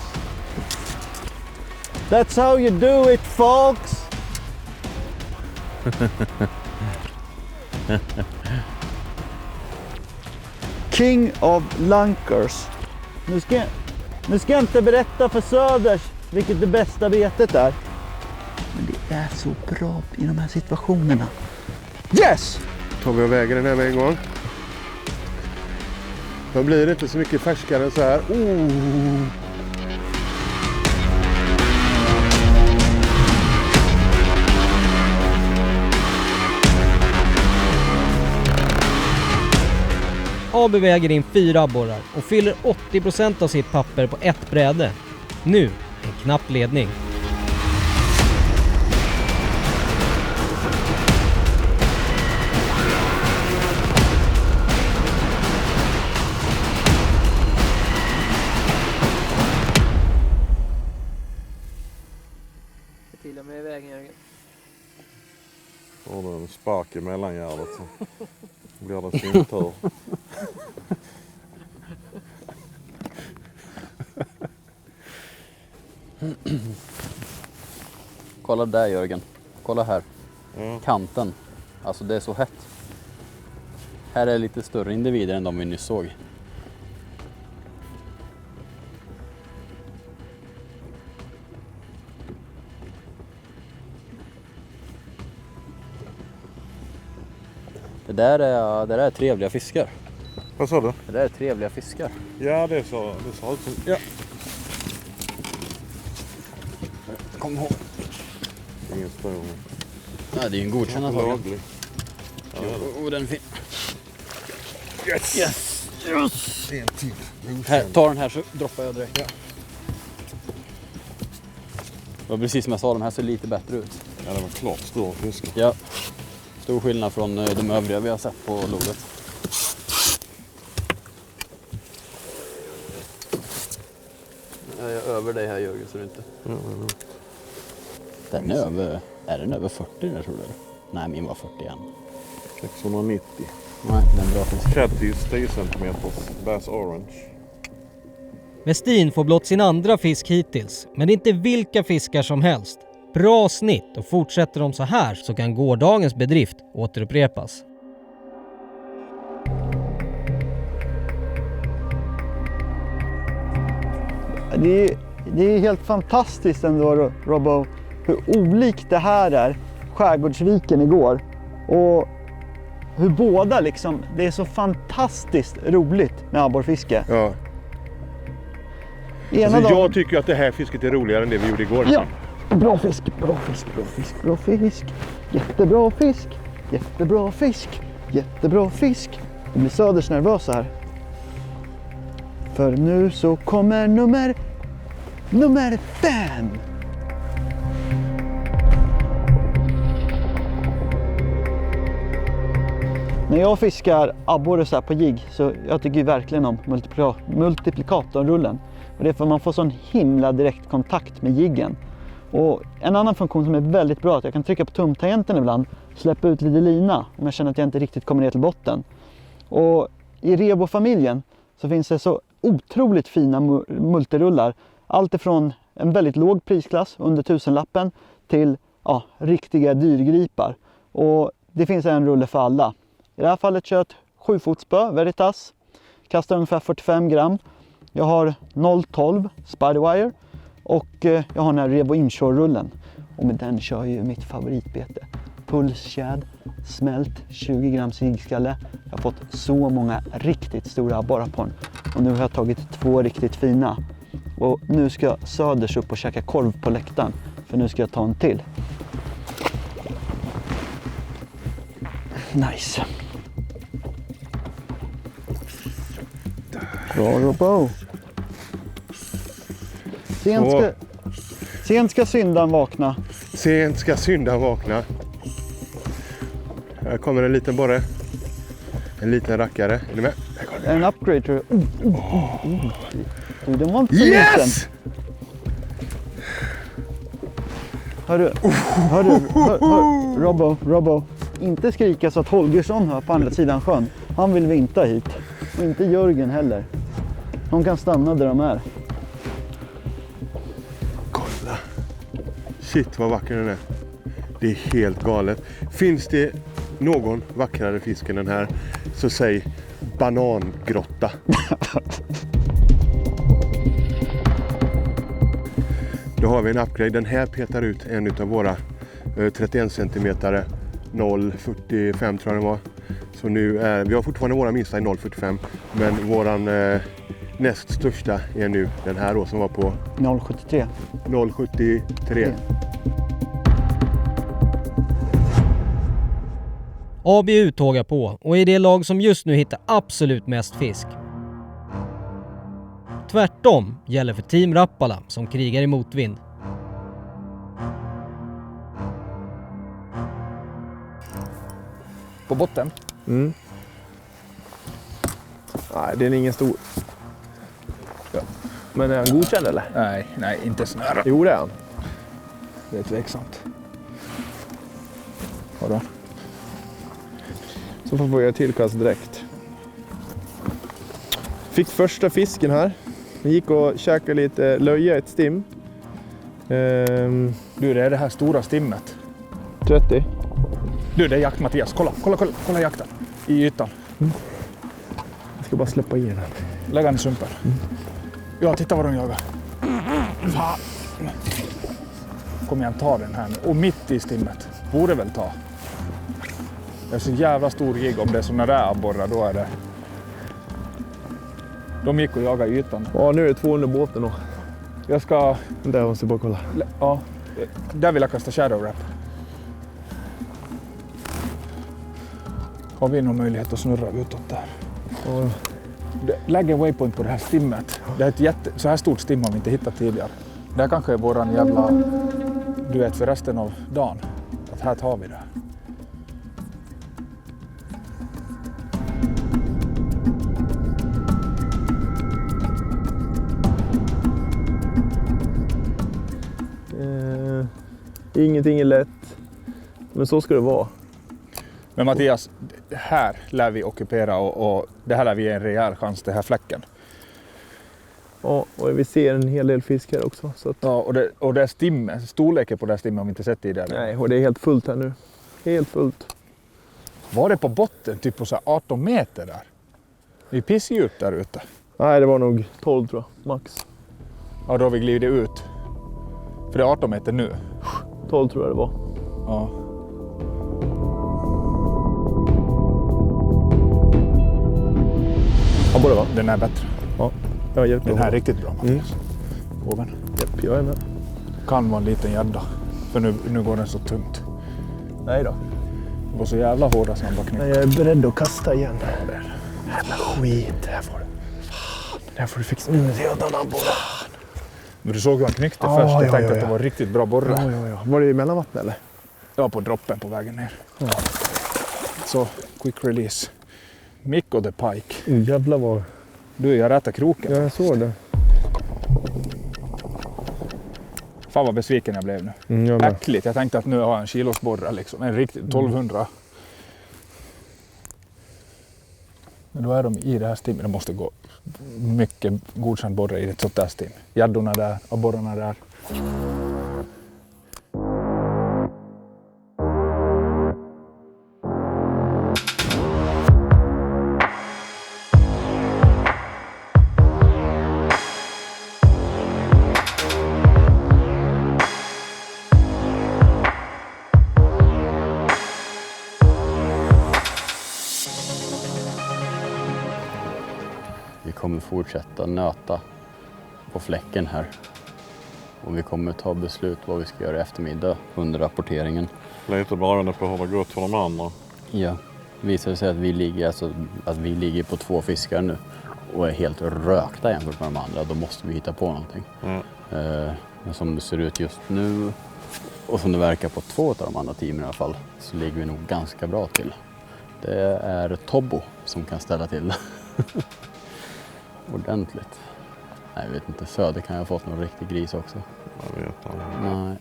That's how you do it, folks. King of Lunkers. Nu ska jag inte berätta för Söders vilket det bästa betet är. Men det är så bra i de här situationerna. Yes! Tar vi och väger den här med en gång. Då blir det inte så mycket färskare än så här. Abu väger in 4 abborrar och fyller 80% av sitt papper på ett bräde. Nu en knapp ledning. Till och med i vägen, Jörgen. Och då en spark i mellangärdet så blir det sin tur. Kolla där, Jörgen. Kolla här. Ja. Kanten. Alltså det är så hett. Här är lite större individer än de vi nyss såg. Det där är trevliga fiskar. Vad sa du? Det där är trevliga fiskar. Ja, det sa ut som... Ja. Kom ihåg. Ingen stor. Nej, det är ju en godkänd antagligen. Ja, Den är fin. yes! Yes! Yes! En till. Här, ta den här så droppar jag direkt. Ja. Det var precis som jag sa, de här ser lite bättre ut. Ja, det var klart stor fisk. Ja. Stor skillnad från de övriga vi har sett på lodet. Jag är över dig här, Jörgen, så du inte... Den är över... Är den över 40 där, tror du? Nej, min var 41. 690. Nej, den är bra fisk. Catfish 10 cm Bass Orange. Westin får blott sin andra fisk hittills, men det är inte vilka fiskar som helst. Bra snitt, och fortsätter de så här så kan gårdagens bedrift återupprepas. Det är helt fantastiskt ändå, Robbo, hur olikt det här är Skärgårdsviken igår. Och hur båda liksom, det är så fantastiskt roligt med abborrfiske. Ja. Alltså, jag tycker att det här fisket är roligare än det vi gjorde igår. Ja, bra fisk, bra fisk, bra fisk, bra fisk. Jättebra fisk, jättebra fisk, jättebra fisk. Det blir Söders nervösa här. För nu så kommer nummer 5. När jag fiskar abborre så här på jigg så jag tycker verkligen om multiplikatorrullen. Och det är för att man får sån himla direkt kontakt med jiggen. Och en annan funktion som är väldigt bra är att jag kan trycka på tumtangenten ibland, släppa ut lite lina om jag känner att jag inte riktigt kommer ner till botten. Och i Rebo-familjen så finns det så otroligt fina multirullar. Allt ifrån en väldigt låg prisklass under 1000-lappen till riktiga dyrgripar. Och det finns en rulle för alla. I det här fallet kör jag ett 7-fotsspö, Veritas. Kastar ungefär 45 gram. Jag har 0,12 Spiderwire. Och jag har den här Rebo Inshore-rullen. Och med den kör jag ju mitt favoritbete. Pulstjäd, smält, 20 gram sigskalle. Jag har fått så många riktigt stora abborrar på den. Och nu har jag tagit 2 riktigt fina. Och nu ska jag söders upp och käka korv på läktaren. För nu ska jag ta en till. Nice. Bra Robo. Sent ska syndan vakna. Sent ska syndan vakna. Här kommer en liten borre. En liten rackare. Är ni med? En upgrade tror jag. Den var inte så liten. Hörru, Robbo. Inte skrika så att Holgersson hör på andra sidan sjön. Han vill vinta hit. Och inte Jörgen heller. De kan stanna där de är. Kolla. Shit vad vacker den är. Det är helt galet. Finns det någon vackrare fisk än den här så säg banangrotta. Då har vi en upgrade. Den här petar ut en av våra 31 cm 0,45 tror jag det var. Så nu är, vi har fortfarande våra minsta i 0,45 men våran näst största är nu den här då som var på 0,73. 0,73. ABU tågar på och är det lag som just nu hittar absolut mest fisk. Tvärtom gäller för Team Rappala som krigar i motvind. På botten? Mm. Nej, den är ingen stor. Ja. Men är han godkänd eller? Nej, inte så nära. Jo, det är han. Det är tveksamt. Vadå? Så får vi göra tillkast direkt. Fick första fisken här. Den gick och käkade lite löja, ett stim. Du, det är det här stora stimmet. 30. Du, det är jakt Mattias. Kolla jakten. I ytan. Mm. Jag ska bara släppa in den. Lägg den i sumpen. Mm. Ja, titta vad de jagar. Fan. Kom igen, ta den här nu. Och mitt i stimmet. Borde väl ta. Det är så jävla stor gig om det är såna där abborrar, då är det. De gick och jagade ytan. Ja, nu är det 200 båten då. Jag ska... Där måste jag bara kolla. Ja, där vill jag kasta shadow wrap. Har vi någon möjlighet att snurra utåt där? Ja. Lägg en waypoint på det här stimmet. Det är ett så här stort stim har vi inte hittat tidigare. Det här kanske är våran jävla duett för resten av dagen. Att här tar vi det. Ingenting är lätt, men så ska det vara. Men Mattias, här lär vi ockupera och det här lär vi ge en rejäl chans, det här fläcken. Ja, och vi ser en hel del fisk här också. Så att... Ja, och det är stimmet, storleken på det här stimmet har vi inte sett tidigare. Nej, och det är helt fullt här nu. Helt fullt. Var det på botten, typ på så 18 meter där? Det är pissdjupt där ute. Nej, det var nog 12 tror jag, max. Ja, då har vi glidit ut. För det är 18 meter nu. 12 tror jag det var. Ja. Ja, både va? Den är bättre. Ja, det var jättebra. Den här är riktigt bra, Mattias. Oven. Japp, jag är med. Kan vara en liten gädda. För nu går den så tungt. Nej då. Det går så jävla hårda snabba knäck. Jag är beredd att kasta igen. Jävla skit här får du. Fan. Där får du fixa nu redan abborre. Men du såg hur han knyckte först. Jag tänkte att det var riktigt bra borre. Ja. Var det i mellanvattnet eller? Ja, på droppen på vägen ner. Ja. Så, quick release. Mikko the Pike. Jävlar vad... Du, jag rättar kroken. Ja, jag såg det. Fan vad besviken jag blev nu. Äckligt. Jag tänkte att nu har jag en kilosborra liksom. En riktigt 1200. Men då är de i det här stimmet. Det måste gå mycket godkänd borre i ett sånt där stim. Gäddorna där, abborrarna där. Vi kommer fortsätta nöta på fläcken här. Och vi kommer ta beslut vad vi ska göra i eftermiddag under rapporteringen. Lite beroende på hur det gått för de andra. Ja, visar det sig att vi ligger på 2 fiskar nu och är helt rökta jämfört med de andra, då måste vi hitta på någonting. Men som det ser ut just nu och som det verkar på 2 av de andra teamen i alla fall, så ligger vi nog ganska bra till. Det är Tobbo som kan ställa till det. Ordentligt. Nej, jag vet inte. Söder kan jag ha fått någon riktig gris också. Jag vet inte. Nej.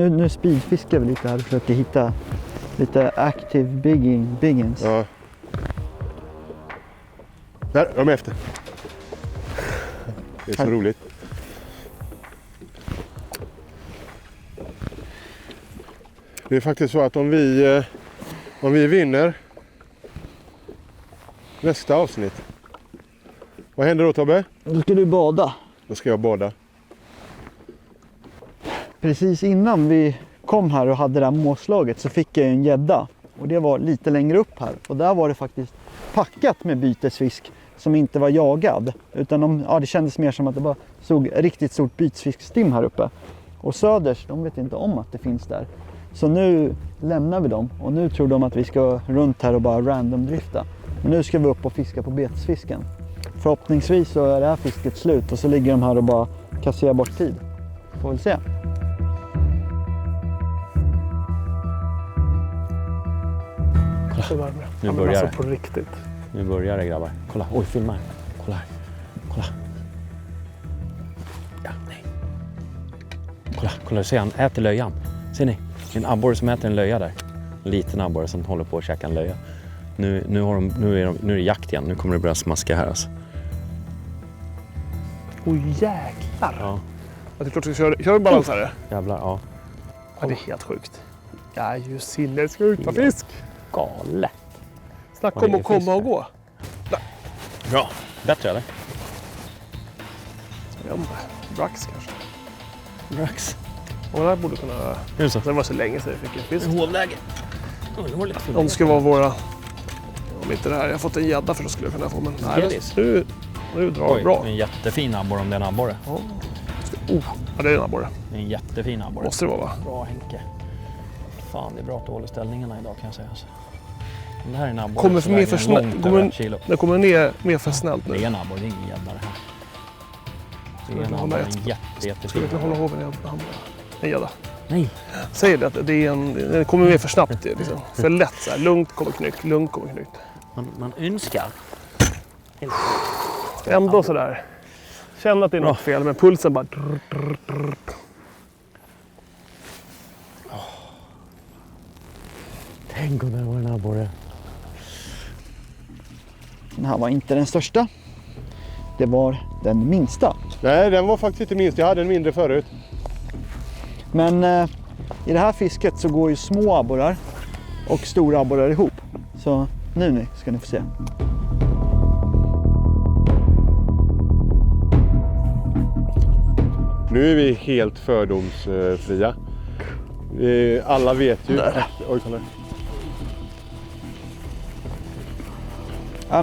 Nu speedfiskar vi lite här och försöker hitta lite active biggins. Ja. Där, de är efter. Det är så roligt. Det är faktiskt så att om vi vinner nästa avsnitt, vad händer då, Tobbe? Då ska du bada. Då ska jag bada. Precis innan vi kom här och hade det här målslaget så fick jag en gädda. Och det var lite längre upp här. Och där var det faktiskt packat med bytesfisk som inte var jagad. Utan det kändes mer som att det bara såg riktigt stort bytesfiskstim här uppe. Och söders, de vet inte om att det finns där. Så nu lämnar vi dem. Och nu tror de att vi ska runt här och bara randomdrifta. Men nu ska vi upp och fiska på betesfisken. Förhoppningsvis så är det här fisket slut och så ligger de här och bara kasserar bort tid. Får väl se. Nu börjar det. På riktigt. Nu börjar det, grabbar. Kolla, oj, filma här. Kolla här. Kolla. Ja, nej. Kolla, ser han äter löjan. Ser ni? En abborre som äter en löja där. En liten abborre som håller på att käka en löja. Nu är det jakt igen. Nu kommer det börja smaska här alltså. Jäklar. Ja. Jag tycker att du kör balansare. Jävlar, ja. Ja, det är helt sjukt. Jag är ju sinnessjukt på fisk. Galet. Snacka om att komma och gå. Bra. Bättre eller? Jag vet inte. Brax kanske. Brax. Och det här borde kunna... Det var så länge sedan vi fick en fisk. Hovläge. De ska vara våra... Om inte det här. Jag har fått en gädda för då skulle jag kunna få. Men nej, nu drar det bra. En jättefin abborre om det är en abborre. Ja. Ja, det är en abborre. En jättefin abborre. Måste det vara, va? Bra, Henke. Fan, det är bra att du håller ställningarna idag kan jag säga. Alltså. Den här är en abborre. Kommer mer för snällt. Det kommer ner mer för snällt nu. Det är en abborre, det är ingen gädda det här. Det är en abborre, en jättefin. Skulle jag hålla ihop en gädda? Nej. Säg det att det kommer mer för snabbt. Liksom. För lätt så här. Lugnt kommer knyck, lugnt kommer knyck. Man önskar. Ändå så där. Känner att det är något fel, men pulsen bara... Tänk om det var en abborre. Den här var inte den största. Det var den minsta. Nej, den var faktiskt inte minst. Jag hade en mindre förut. Men i det här fisket så går ju små abborrar och stora abborrar ihop. Så nu ska ni få se. Nu är vi helt fördomsfria. Alla vet ju att... Oj, kolla.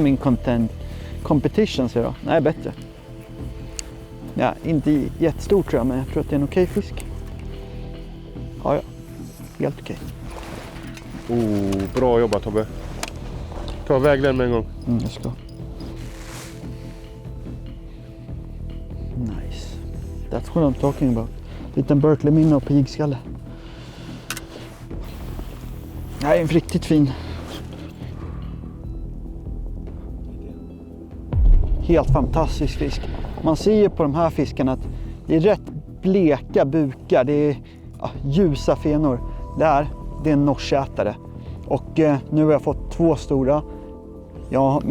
min competition ser då. Nej, bättre. Ja, inte jättestor tror jag, men jag tror att det är en okej fisk. Ja. Helt okej. Bra jobbat Tobbe. Ta väg den med en gång. Jag ska. Nice. That's what I'm talking about. Liten Berkeley minnow på jigskalle. Nej, en riktigt fin. Helt fantastisk fisk. Man ser ju på de här fiskarna att det är rätt bleka bukar. Det är ljusa fenor. Det är en norsätare. Och nu har jag fått 2 stora. Ja,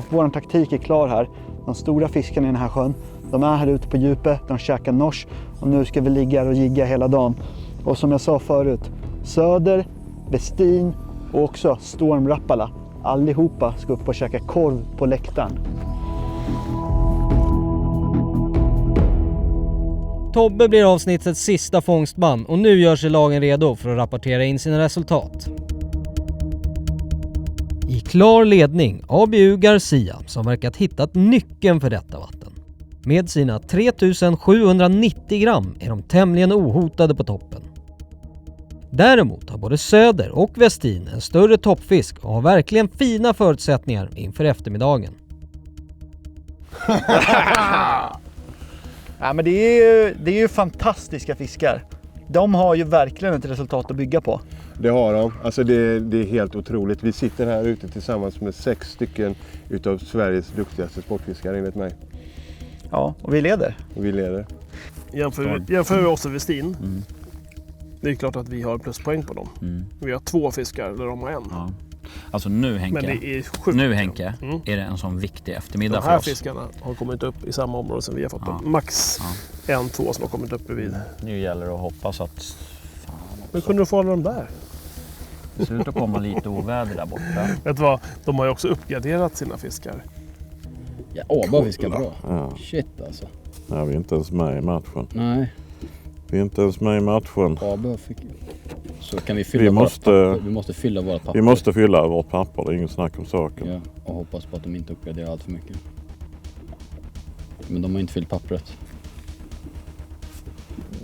vår taktik är klar här. De stora fiskarna i den här sjön, de är här ute på djupet. De käkar nors. Och nu ska vi ligga och jigga hela dagen. Och som jag sa förut, söder, Westin och också stormrappala. Allihopa ska upp och käka korv på läktaren. Tobbe blir avsnittets sista fångstman och nu gör sig lagen redo för att rapportera in sina resultat. I klar ledning ABU Garcia som verkat hittat nyckeln för detta vatten. Med sina 3790 gram är de tämligen ohotade på toppen. Däremot har både Söder och Westin en större toppfisk och har verkligen fina förutsättningar inför eftermiddagen. Ja, men det är ju fantastiska fiskar. De har ju verkligen ett resultat att bygga på. Det har de. Alltså det är helt otroligt. Vi sitter här ute tillsammans med 6 stycken utav Sveriges duktigaste sportfiskare enligt mig. Ja, och vi leder. Jämför vi oss med Westin. Det är klart att vi har pluspoäng på dem. Vi har 2 fiskar där de har 1. Ja. Alltså nu Henke, är det en sån viktig eftermiddag för oss. De här fiskarna har kommit upp i samma område som vi har fått dem. Max 1-2 som har kommit upp bredvid. Nu gäller det att hoppas att... Men kunde du få alla dem där? Det ser ut att komma lite oväder där borta. Vet du vad? De har ju också uppgraderat sina fiskar. Ja, bara fiskar bra. Ja. Shit alltså. Nej, vi är inte ens med i matchen. Nej. Vi är inte ens med i matchen. Så kan vi fylla vi måste fylla vårt papper. Vi måste fylla vårt papper, det är inget snack om saken. Ja, och hoppas på att de inte uppgraderar allt för mycket. Men de har inte fyllt pappret.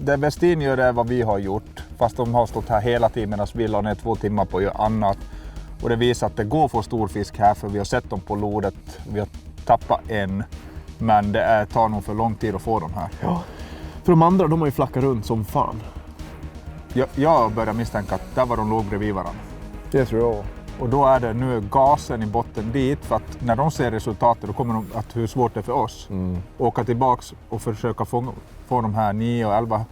Det Westin gör är vad vi har gjort. Fast de har stått här hela tiden medan vi la ner 2 timmar på att göra annat. Och det visar att det går för stor fisk här, för vi har sett dem på lodet. Vi har tappat en. Men det tar nog för lång tid att få dem här. Ja. För de andra, de har ju flackat runt som fan. Jag börjar misstänka att där var de låg bredvid varandra. Det tror jag. Och då är det nu gasen i botten dit, för att när de ser resultatet då kommer de att hur svårt det är för oss. Åka tillbaks och försöka få de här 9 och 11.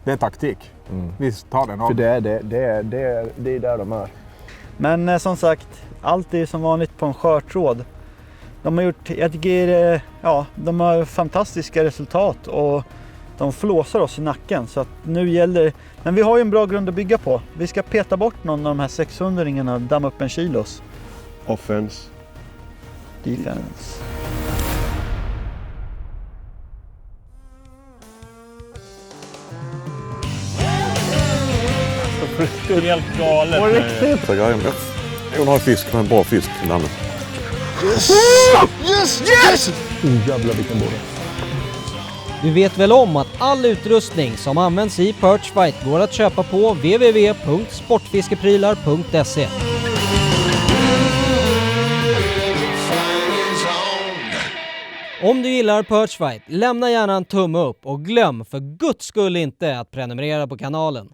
Det är taktik. Vi tar den av. För det är där de är. Men som sagt, allt är som vanligt på en skörtråd. De har gjort, jag tycker, de har fantastiska resultat och de flåsar oss i nacken, så att nu gäller. Men vi har ju en bra grund att bygga på. Vi ska peta bort någon av de här 600-ringarna och damma upp en kilos. Offense. Defense. Det är helt galet. På riktigt? Hon har fisk, men bra fisk till landet. Yes! Jävlar vilken båda. Du vet väl om att all utrustning som används i Perchfight går att köpa på www.sportfiskeprylar.se. Om du gillar Perchfight, lämna gärna en tumme upp och glöm för guds skull inte att prenumerera på kanalen.